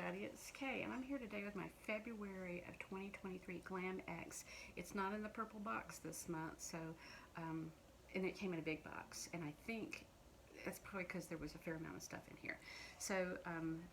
everybody, it's Kay, and I'm here today with my February of 2023 Glam X. It's not in the purple box this month, so, and it came in a big box, and I think it's probably because there was a fair amount of stuff in here. So,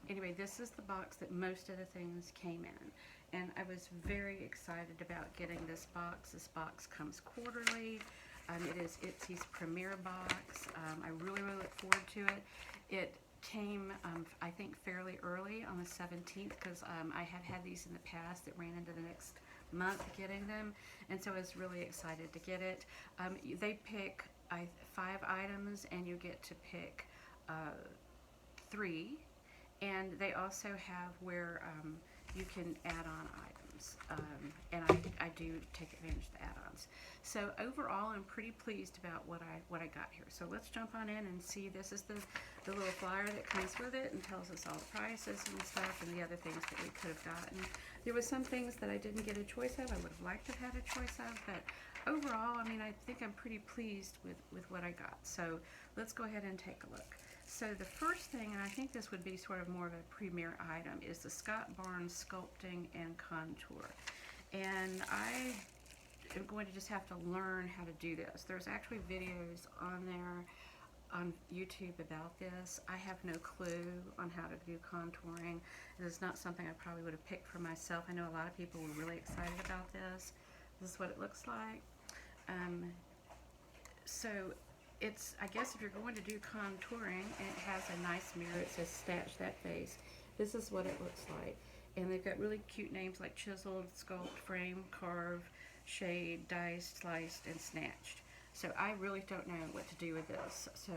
anyway, this is the box that most of the things came in, and I was very excited about getting this box. This box comes quarterly. It is Ipsy's premiere box. I really look forward to it. It came, I think, fairly early on the 17th because I have had these in the past that ran into the next month getting them, and so I was really excited to get it. They pick 5 items, and you get to pick 3, and they also have where you can add on items, and I do take advantage of the add-ons. So overall, I'm pretty pleased about what I got here. So let's jump on in and see. This is the little flyer that comes with it and tells us all the prices and stuff and the other things that we could have gotten. There was some things that I didn't get a choice of. I would have liked to have had a choice of, but overall, I mean, I think I'm pretty pleased with what I got. So let's go ahead and take a look. So the first thing, and I think this would be sort of more of a premier item, is the Scott Barnes Sculpting and Contour. And I am going to just have to learn how to do this. There's actually videos on there on YouTube about this. I have no clue on how to do contouring. It is not something I probably would have picked for myself. I know a lot of people were really excited about this. This is what it looks like. So it's, I guess if you're going to do contouring, and it has a nice mirror, it says Snatch That Face. This is what it looks like. And they've got really cute names like chiseled, sculpt, frame, carve, shade, diced, sliced, and snatched. So I really don't know what to do with this. So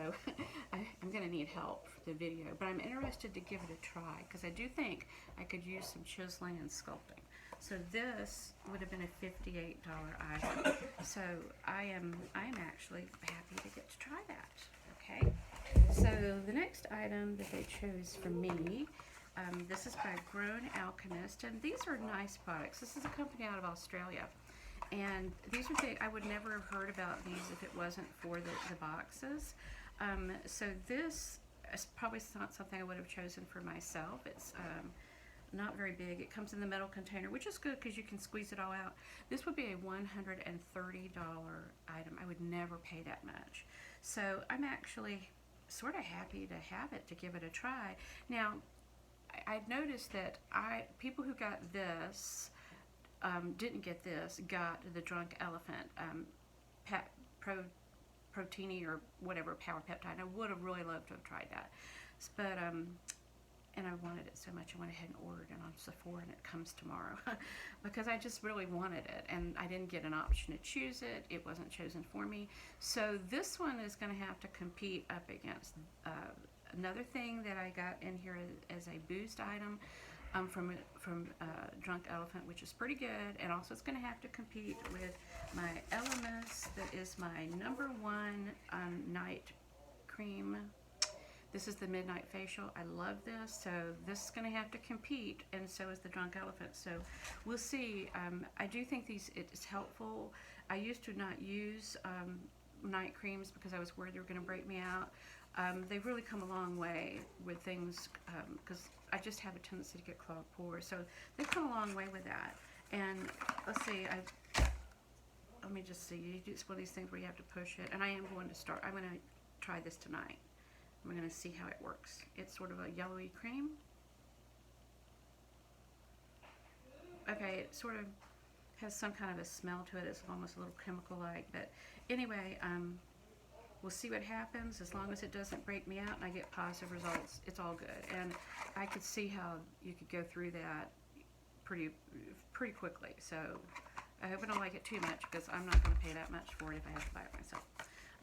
I'm going to need help for the video. But I'm interested to give it a try because I do think I could use some chiseling and sculpting. So this would have been a $58 item. So I am actually happy to get to try that. Okay. So the next item that they chose for me, this is by Alchemist, and these are nice products. This is a company out of Australia, and these are things I would never have heard about these if it wasn't for the boxes. So this is probably not something I would have chosen for myself. It's not very big. It comes in the metal container, which is good because you can squeeze it all out. This would be a $130 item. I would never pay that much. So I'm actually sort of happy to have it, to give it a try. Now, I've noticed that people who got this, didn't get this, got the Drunk Elephant Proteini or whatever, Power Peptide. I would have really loved to have tried that. But, and I wanted it so much, I went ahead and ordered it on Sephora, and it comes tomorrow because I just really wanted it, and I didn't get an option to choose it. It wasn't chosen for me. So this one is going to have to compete up against another thing that I got in here as a boost item from Drunk Elephant, which is pretty good, and also it's going to have to compete with my Alchemist, that is my #1 night cream. This is the Midnight Facial. I love this, so this is going to have to compete, and so is the Drunk Elephant. So we'll see. I do think it is helpful. I used to not use night creams because I was worried they were going to break me out. They've really come a long way with things because I just have a tendency to get clogged pores. So they've come a long way with that. And let's see, let me just see. It's one of these things where you have to push it. And I'm going to try this tonight. I'm going to see how it works. It's sort of a yellowy cream. Okay, it sort of has some kind of a smell to it. It's almost a little chemical-like. But anyway, we'll see what happens. As long as it doesn't break me out and I get positive results, it's all good. And I could see how you could go through that pretty quickly. So I hope I don't like it too much because I'm not going to pay that much for it if I have to buy it myself.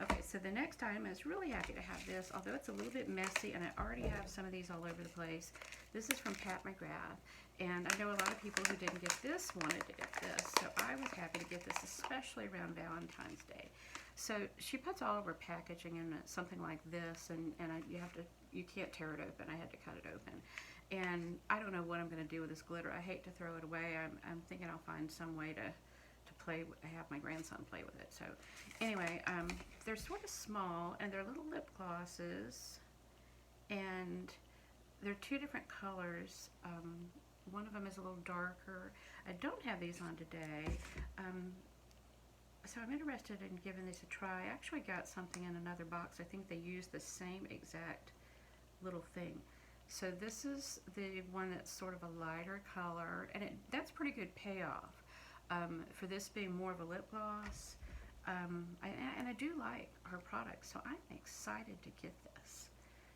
Okay, so the next item, I was really happy to have this, although it's a little bit messy, and I already have some of these all over the place. This is from McGrath, and I know a lot of people who didn't get this wanted to get this, so I was happy to get this, especially around Valentine's Day. So she puts all of her packaging in something like this, and you can't tear it open. I had to cut it open. And I don't know what I'm going to do with this glitter. I hate to throw it away. I'm thinking I'll find some way to have my grandson play with it. So anyway, they're sort of small, and they're little lip glosses, and they're two different colors. One of them is a little darker. I don't have these on today. So I'm interested in giving these a try. I actually got something in another box. I think they used the same exact little thing. So this is the one that's sort of a lighter color, and that's pretty good payoff for this being more of a lip gloss. And I do like her product, so I'm excited to get this.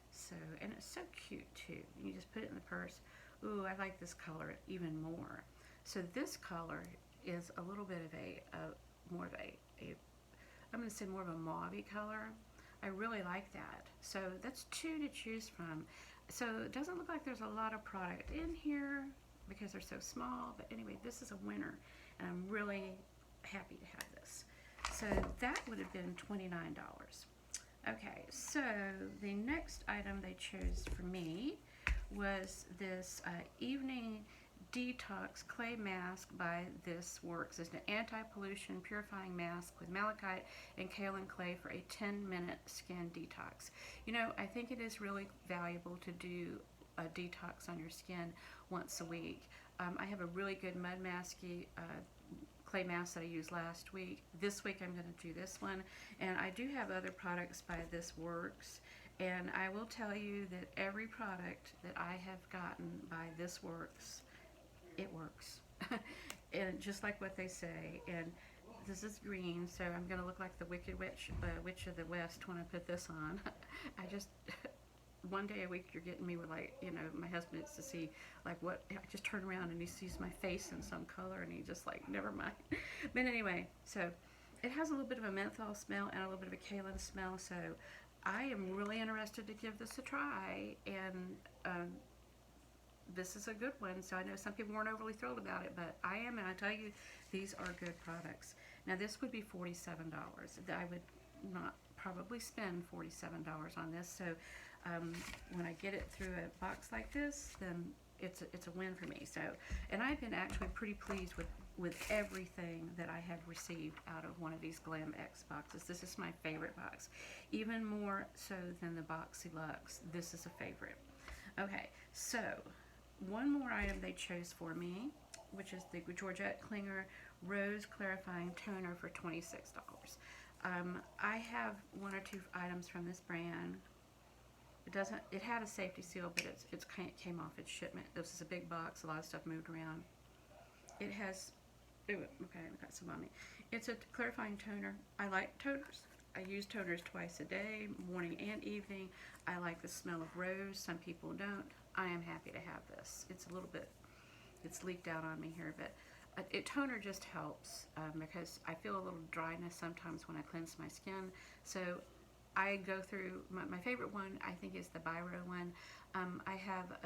So, and it's so cute too. You just put it in the purse. Ooh, I like this color even more. So this color is a little bit of more of I'm going to say more of a mauve color. I really like that. So that's two to choose from. So it doesn't look like there's a lot of product in here because they're so small. But anyway, this is a winner, and I'm really happy to have this. So that would have been $29. Okay, so the next item they chose for me was this Evening Detox Clay Mask by This Works. It's an anti-pollution purifying mask with malachite and kaolin clay for a 10-minute skin detox. You know, I think it is really valuable to do a detox on your skin once a week. I have a really good mud masky clay mask that I used last week. This week I'm going to do this one, and I do have other products by This Works, and I will tell you that every product that I have gotten by This Works, it works. And just like what they say. And this is green, so I'm going to look like the Wicked Witch, Witch of the West when I put this on. I just one day a week you're getting me with, like, you know, my husband is to see like what, I just turn around and he sees my face in some color and he just like, never mind. But anyway, so it has a little bit of a menthol smell and a little bit of a kaolin smell, so I am really interested to give this a try. And this is a good one, so I know some people weren't overly thrilled about it, but I am, and I tell you, these are good products. Now this would be $47. I would not probably spend $47 on this, so when I get it through a box like this, then it's a win for me. So, and I've been actually pretty pleased with everything that I have received out of one of these Glam X boxes. This is my favorite box, even more so than the Boxy Luxe. This is a favorite. Okay, so one more item they chose for me, which is the Georgette Clinger Rose Clarifying Toner for $26. I have one or two items from this brand. It had a safety seal, but it came off its shipment. This is a big box, a lot of stuff moved around. It has, okay, I got some on me. It's a clarifying toner. I like toners. I use toners twice a day, morning and evening. I like the smell of rose. Some people don't. I am happy to have this. It's a little bit, it's leaked out on me here, but toner just helps because I feel a little dryness sometimes when I cleanse my skin. So I go through, my favorite one I think is the Biro one. I have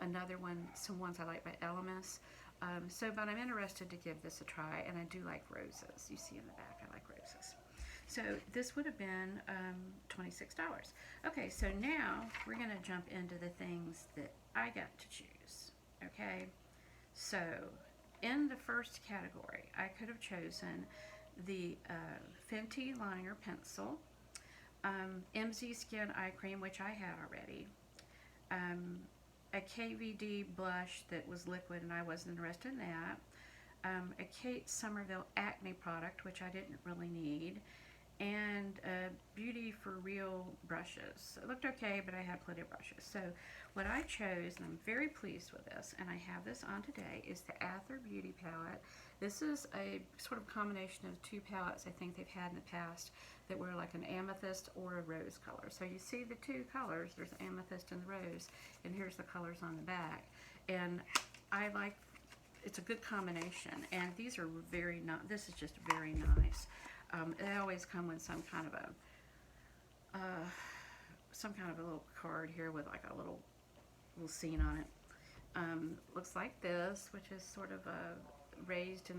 another one, some ones I like by Alchemist. But I'm interested to give this a try, and I do like roses. You see in the back, I like roses. So this would have been $26. Okay, so now we're going to jump into the things that I got to choose. Okay, so in the first category, I could have chosen the Fenty Liner Pencil, MZ Skin Eye Cream, which I had already, a KVD blush that was liquid and I wasn't interested in that, a Kate Somerville acne product, which I didn't really need, and Beauty for Real brushes. It looked okay, but I had plenty of brushes. So what I chose, and I'm very pleased with this, and I have this on today, is the Ather Beauty palette. This is a sort of combination of two palettes I think they've had in the past that were like an amethyst or a rose color. So you see the two colors, there's the amethyst and the rose, and here's the colors on the back. And I like, it's a good combination, and these are very nice. This is just very nice. They always come with some kind of a little card here with like a little scene on it. Looks like this, which is sort of raised to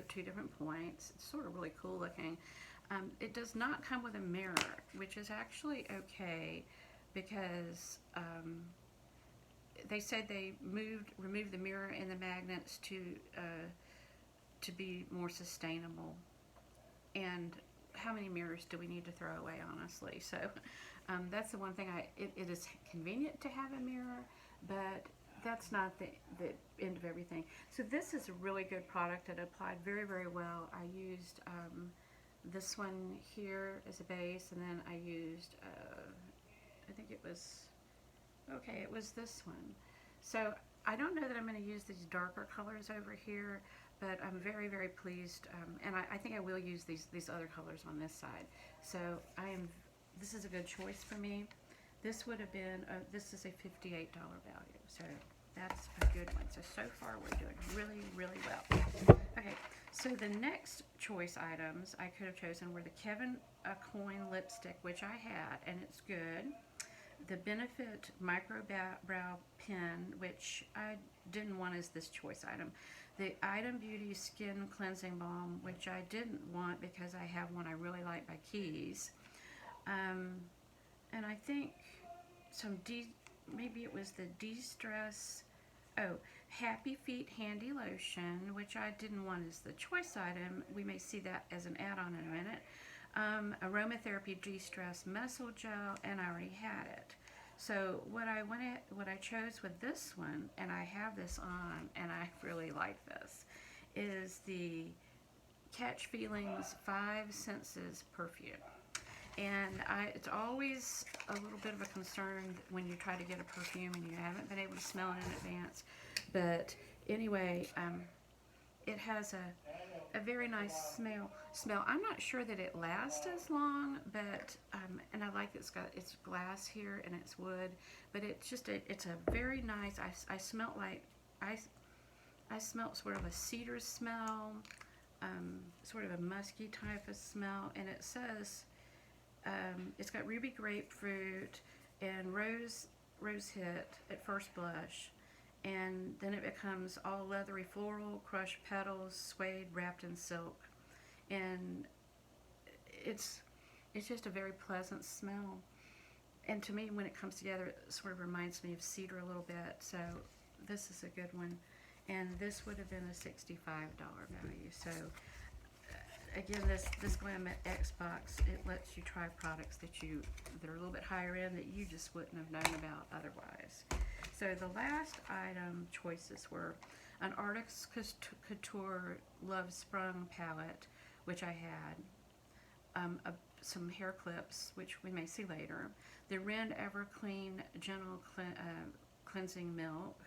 two different points. It's sort of really cool looking. It does not come with a mirror, which is actually okay because they said they removed the mirror and the magnets to be more sustainable. And how many mirrors do we need to throw away, honestly? So That's the one thing it is convenient to have a mirror, but that's not the end of everything. So this is a really good product. It applied very, very well. I used this one here as a base, and then I used, I think it was, okay, it was this one. So I don't know that I'm going to use these darker colors over here, but I'm very, very pleased, and I think I will use these other colors on this side. So this is a good choice for me. This would have been, this is a $58 value, so that's a good one. So far we're doing really, really well. Okay, so the next choice items I could have chosen were the Kevin Coin lipstick, which I had, and it's good. The Benefit Micro Brow Pen, which I didn't want as this choice item. The Ather Beauty Skin Cleansing Balm, which I didn't want because I have one I really like by Keys. And I think maybe it was the De-Stress, Happy Feet Handy Lotion, which I didn't want as the choice item. We may see that as an add-on in a minute. Aromatherapy De-Stress Muscle Gel, and I already had it. So what I chose with this one, and I have this on, and I really like this, is the Catch Feelings 5 Senses perfume. And it's always a little bit of a concern when you try to get a perfume and you haven't been able to smell it in advance. But anyway, it has a very nice smell. I'm not sure that it lasts as long, but and I like it's glass here and it's wood, but it's just it's a very nice. I smelt like I smelt sort of a cedar smell, sort of a musky type of smell, and it says. It's got ruby grapefruit and rose hit at first blush, and then it becomes all leathery floral, crushed petals, suede wrapped in silk, and it's just a very pleasant smell. And to me, when it comes together, it sort of reminds me of cedar a little bit. So this is a good one, and this would have been a $65 value. So. Again, this Glam Xbox, it lets you try products that are a little bit higher end that you just wouldn't have known about otherwise. So the last item choices were an Artist Couture Love Sprung palette, which I had, some hair clips, which we may see later, the Ren Everclean Gentle Cleansing Milk,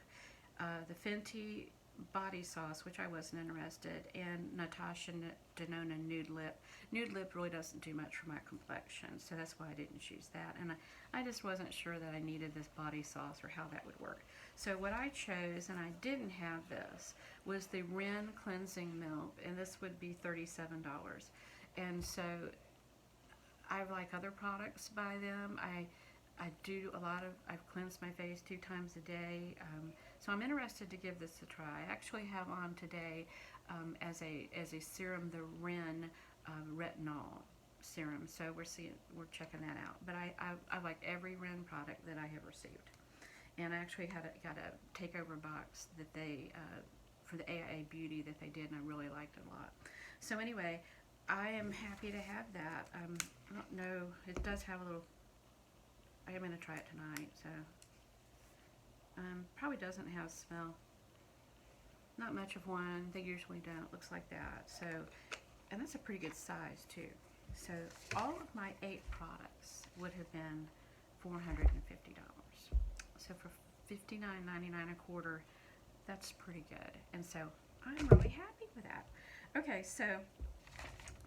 the Fenty Body Sauce, which I wasn't interested, and Natasha Denona Nude Lip. Nude Lip really doesn't do much for my complexion, so that's why I didn't choose that. And I just wasn't sure that I needed this body sauce or how that would work. So what I chose, and I didn't have this, was the Ren Cleansing Milk, and this would be $37. And so I like other products by them. I've cleansed my face 2 times a day, so I'm interested to give this a try. I actually have on today as a serum the Ren Retinol serum, so we're checking that out. But I like every Ren product that I have received, and I actually got a takeover box that they for the Ather Beauty that they did, and I really liked it a lot. So anyway, I am happy to have that. I don't know, it does have a little. I am going to try it tonight, so probably doesn't have smell. Not much of one. They usually don't. Looks like that. So, and that's a pretty good size too. So all of my 8 products would have been $450. So for $59.99 a quarter, that's pretty good. And so I'm really happy with that. Okay, so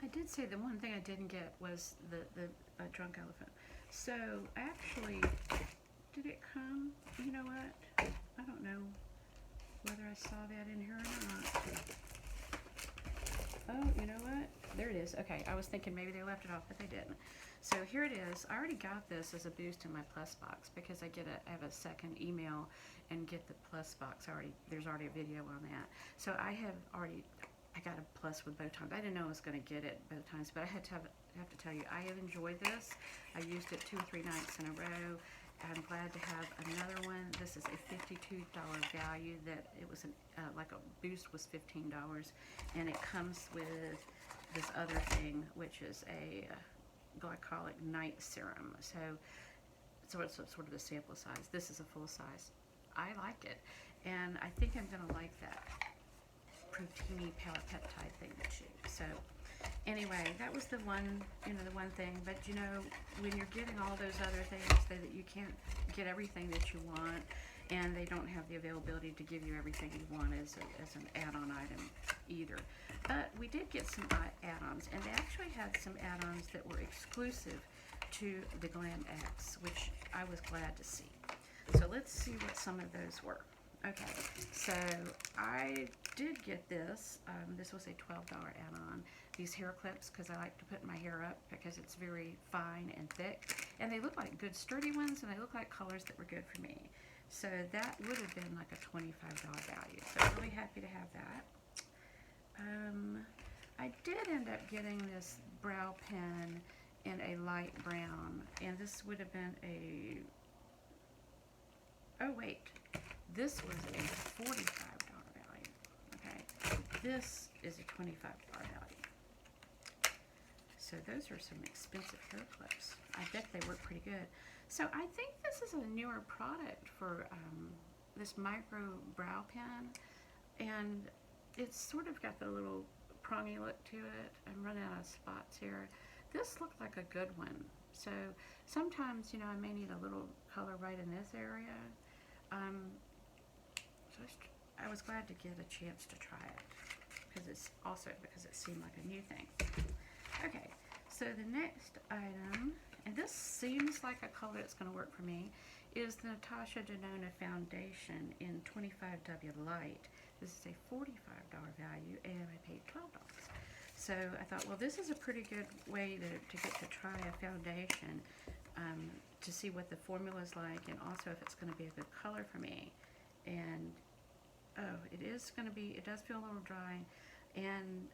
I did say the one thing I didn't get was the drunk elephant. So actually, did it come? You know what? I don't know whether I saw that in here or not. Oh, you know what? There it is. Okay, I was thinking maybe they left it off, but they didn't. So here it is. I already got this as a boost in my plus box because I have a second email and get the plus box already. There's already a video on that. So I got a plus with both times. I didn't know I was going to get it both times, but I have to tell you, I have enjoyed this. I used it 2 or 3 nights in a row. I'm glad to have another one. This is a $52 value. That it was like a boost was $15, and it comes with this other thing, which is glycolic night serum. So it's sort of the sample size. This is a full size. I like it, and I think I'm gonna like that proteiny power peptide thing too. So anyway, that was the one, the one thing. But when you're getting all those other things, that you can't get everything that you want, and they don't have the availability to give you everything you want as an add-on item either. But we did get some add-ons, and they actually had some add-ons that were exclusive to the Glam X, which I was glad to see. So let's see what some of those were. Okay, so I did get this. This was a $12 add-on. These hair clips, because I like to put my hair up because it's very fine and thick. And they look like good sturdy ones, and they look like colors that were good for me. So that would have been like a $25 value. So I'm really happy to have that. I did end up getting this brow pen in a light brown, and this would have been a, oh wait, this was a $45 value. Okay, this is a $25 value. So those are some expensive hair clips. I bet they work pretty good. So I think this is a newer product for this micro brow pen, and it's sort of got the little prongy look to it. I'm running out of spots here. This looked like a good one. So sometimes, I may need a little color right in this area. So I was glad to get a chance to try it, because it seemed like a new thing. Okay, so the next item, and this seems like a color that's going to work for me, is the Natasha Denona foundation in 25W Light. This is a $45 value, and I paid $12. So I thought, well, this is a pretty good way to get to try a foundation, to see what the formula is like, and also if it's going to be a good color for me. And oh, it does feel a little dry, and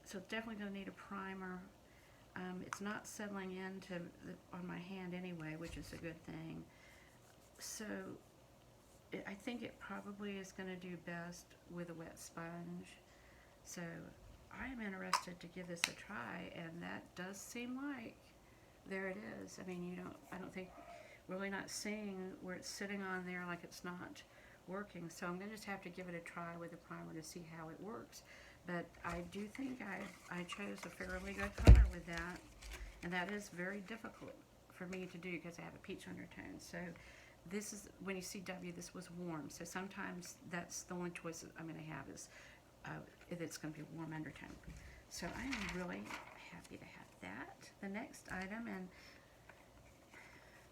so it's definitely going to need a primer. It's not settling into on my hand anyway, which is a good thing. So I think it probably is going to do best with a wet sponge. So I am interested to give this a try, and that does seem like, there it is. I mean, I don't think, really not seeing where it's sitting on there like it's not working. So I'm going to just have to give it a try with a primer to see how it works. But I do think I chose a fairly good color with that, and that is very difficult for me to do because I have a peach undertone. So this is, when you see W, this was warm. So sometimes that's the only choice I'm going to have is if it's going to be a warm undertone. So I am really happy to have that. The next item, and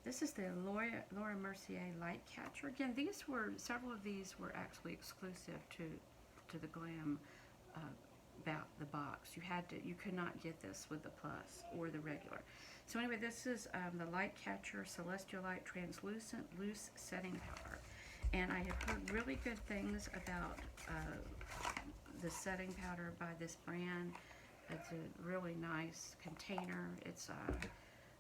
this is the Laura Mercier Light Catcher. Again, several of these were actually exclusive to the Glam the box. You could not get this with the plus or the regular. So anyway, this is the Light Catcher Celestial Light Translucent Loose Setting Powder, and I have heard really good things about the setting powder by this brand. It's a really nice container. It's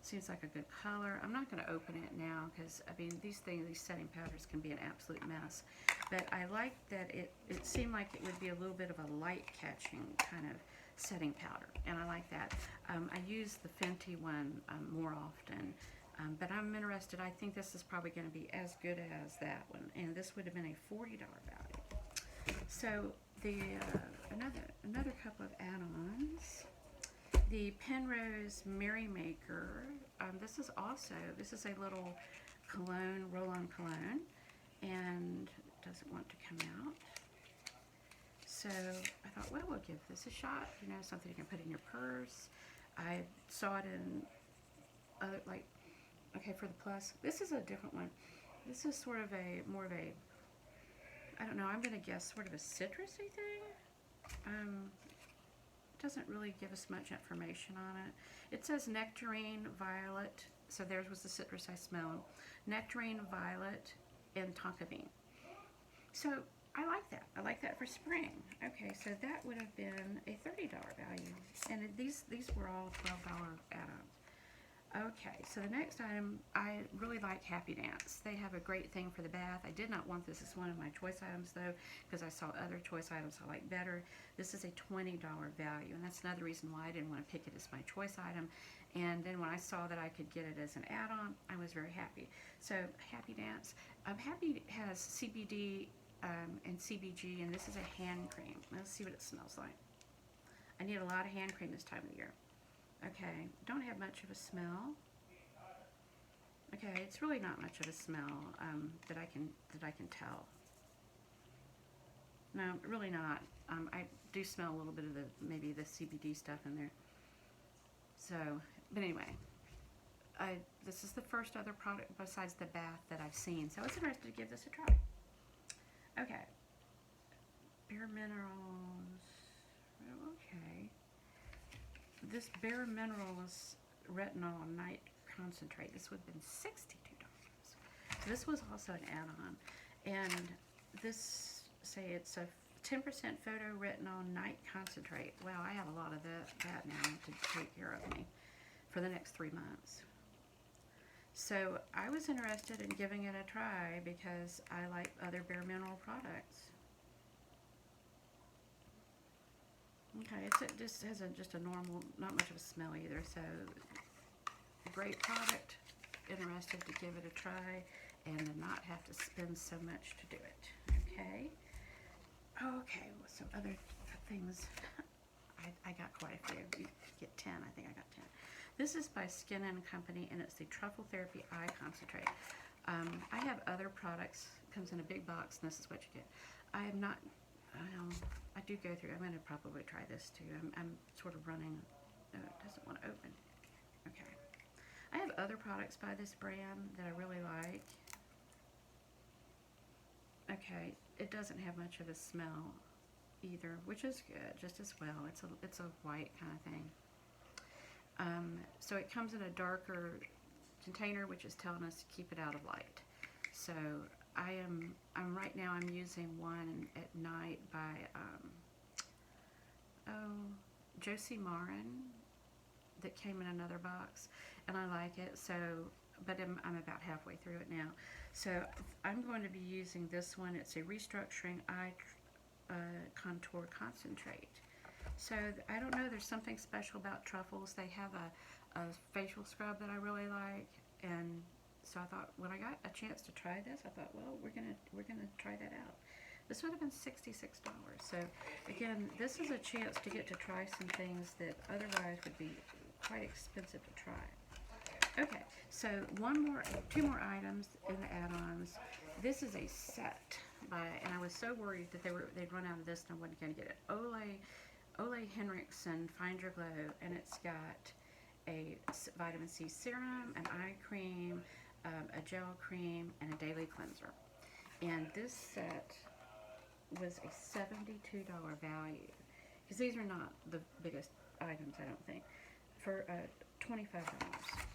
seems like a good color. I'm not going to open it now because, I mean, these setting powders can be an absolute mess. But I like that it seemed like it would be a little bit of a light catching kind of setting powder, and I like that. I use the Fenty one more often, but I'm interested. I think this is probably going to be as good as that one, and this would have been a $40 value. So the another couple of add-ons. The Penrose Merrymaker. This is a little Cologne RollOn cologne, and it doesn't want to come out. So I thought, well, we'll give this a shot. Something you can put in your purse. I saw it in other, okay, for the plus. This is a different one. This is sort of more of a, I don't know, I'm going to guess sort of a citrusy thing. Doesn't really give us much information on it. It says nectarine, violet, so theirs was the citrus I smelled. Nectarine, violet, and tonka bean. So I like that. I like that for spring. Okay, so that would have been a $30 value. And these were all $12 add-ons. Okay, so the next item, I really like Happy Dance. They have a great thing for the bath. I did not want this as one of my choice items though, because I saw other choice items I like better. This is a $20 value, and that's another reason why I didn't want to pick it as my choice item. And then when I saw that I could get it as an add-on, I was very happy. So Happy Dance, Happy has CBD and CBG, and this is a hand cream. Let's see what it smells like. I need a lot of hand cream this time of the year. Okay, don't have much of a smell. Okay, it's really not much of a smell that I can tell. No, really not. I do smell a little bit of maybe the CBD stuff in there. So, but anyway, this is the first other product besides the bath that I've seen. So I was interested to give this a try. Okay, Bare Minerals. Okay. This Bare Minerals Retinol Night Concentrate. This would have been $62. So this was also an add-on. And this, say it's a 10% Photo Retinol Night Concentrate. Wow, I have a lot of that now to take care of me for the next 3 months. So I was interested in giving it a try because I like other Bare Mineral products. Okay, it just has just a normal, not much of a smell either, so great product. Interested to give it a try and not have to spend so much to do it. Okay. Okay, well, some other things. I got quite a few. You get 10, I think I got 10. This is by Skin & Company, and it's the Truffle Therapy Eye Concentrate. I have other products. It comes in a big box, and this is what you get. I am not... I do go through. I'm going to probably try this too. I'm sort of running. No, it doesn't want to open. Okay. I have other products by this brand that I really like. Okay, it doesn't have much of a smell either, which is good, just as well. It's a white kind of thing. So it comes in a darker container, which is telling us to keep it out of light. So I'm right now I'm using one at night by Josie Marin that came in another box, and I like it. So, but I'm about halfway through it now. So I'm going to be using this one. It's a restructuring eye contour concentrate. So I don't know. There's something special about Truffles. They have a facial scrub that I really like, and so I thought when I got a chance to try this, I thought, well, we're gonna try that out. This would have been $66. So again, this is a chance to get to try some things that otherwise would be quite expensive to try. Okay, so two more items in the add-ons. This is a set and I was so worried that they'd run out of this and I wasn't gonna get it. Olay Henriksen Find Your Glow, and it's got a vitamin C serum, an eye cream, a gel cream, and a daily cleanser. And this set was a $72 value, because these are not the biggest items, I don't think, for $25.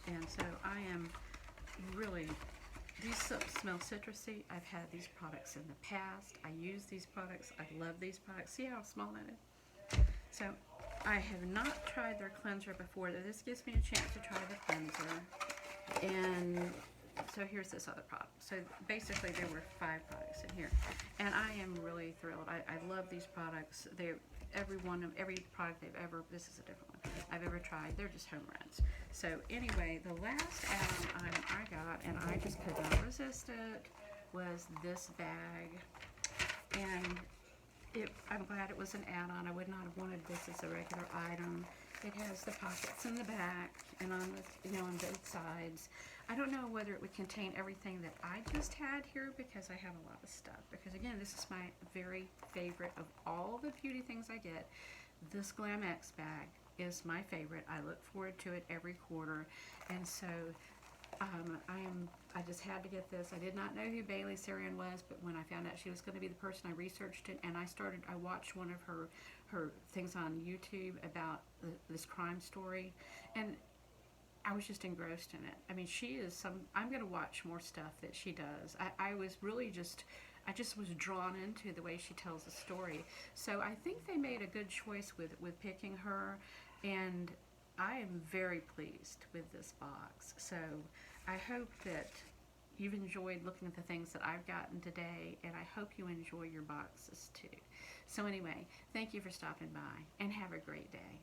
And so I am really, these smell citrusy. I've had these products in the past. I use these products. I love these products. See how small that is? So I have not tried their cleanser before. This gives me a chance to try the cleanser. And so here's this other product. So basically there were 5 products in here, and I am really thrilled. I love these products. Every product this is a different one, I've ever tried. They're just home runs. So anyway, the last add-on item I got, and I just could not resist it, was this bag. And I'm glad it was an add-on. I would not have wanted this as a regular item. It has the pockets in the back and on on both sides. I don't know whether it would contain everything that I just had here, because I have a lot of stuff. Because again, this is my very favorite of all the beauty things I get. This Glam X bag is my favorite. I look forward to it every quarter, and so I just had to get this. I did not know who Bailey Sarian was, but when I found out she was going to be the person, I researched it, and I watched one of her things on YouTube about this crime story, and I was just engrossed in it. I mean, I'm going to watch more stuff that she does. I was really I just was drawn into the way she tells the story. So I think they made a good choice with picking her, and I am very pleased with this box. So I hope that you've enjoyed looking at the things that I've gotten today, and I hope you enjoy your boxes too. So anyway, thank you for stopping by, and have a great day.